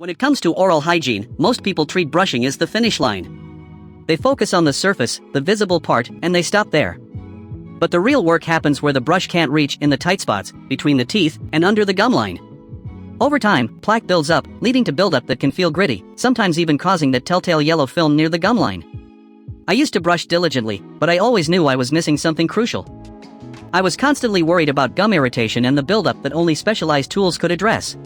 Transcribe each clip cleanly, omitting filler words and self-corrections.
When it comes to oral hygiene, most people treat brushing as the finish line. They focus on the surface, the visible part, and they stop there. But the real work happens where the brush can't reach, in the tight spots, between the teeth, and under the gum line. Over time, plaque builds up, leading to buildup that can feel gritty, sometimes even causing that telltale yellow film near the gum line. I used to brush diligently, but I always knew I was missing something crucial. I was constantly worried about gum irritation and the buildup that only specialized tools could address.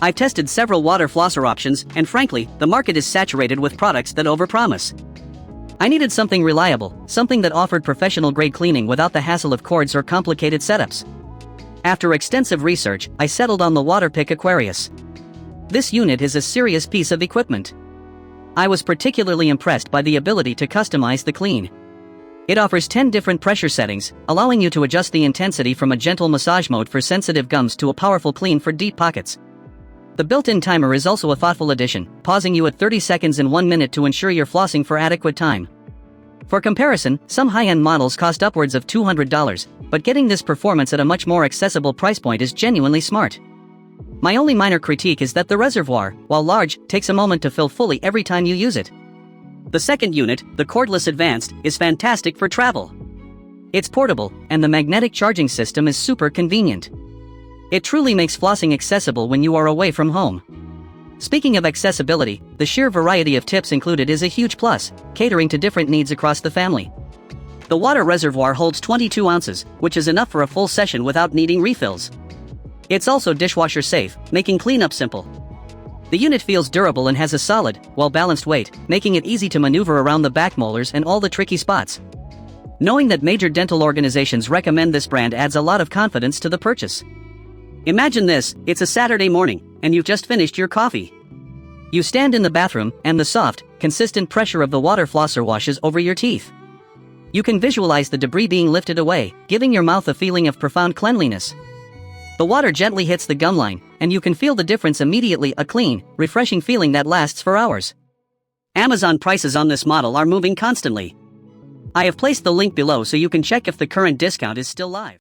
I've tested several water flosser options, and frankly, the market is saturated with products that overpromise. I needed something reliable, something that offered professional-grade cleaning without the hassle of cords or complicated setups. After extensive research, I settled on the Waterpik Aquarius. This unit is a serious piece of equipment. I was particularly impressed by the ability to customize the clean. It offers 10 different pressure settings, allowing you to adjust the intensity from a gentle massage mode for sensitive gums to a powerful clean for deep pockets. The built-in timer is also a thoughtful addition, pausing you at 30 seconds in 1 minute to ensure you're flossing for adequate time. For comparison, some high-end models cost upwards of $200, but getting this performance at a much more accessible price point is genuinely smart. My only minor critique is that the reservoir, while large, takes a moment to fill fully every time you use it. The second unit, the cordless Advanced, is fantastic for travel. It's portable, and the magnetic charging system is super convenient. It truly makes flossing accessible when you are away from home. Speaking of accessibility, the sheer variety of tips included is a huge plus, catering to different needs across the family. The water reservoir holds 22 ounces, which is enough for a full session without needing refills. It's also dishwasher safe, making cleanup simple. The unit feels durable and has a solid, well-balanced weight, making it easy to maneuver around the back molars and all the tricky spots. Knowing that major dental organizations recommend this brand adds a lot of confidence to the purchase. Imagine this, it's a Saturday morning, and you've just finished your coffee. You stand in the bathroom, and the soft, consistent pressure of the water flosser washes over your teeth. You can visualize the debris being lifted away, giving your mouth a feeling of profound cleanliness. The water gently hits the gum line, and you can feel the difference immediately, a clean, refreshing feeling that lasts for hours. Amazon prices on this model are moving constantly. I have placed the link below so you can check if the current discount is still live.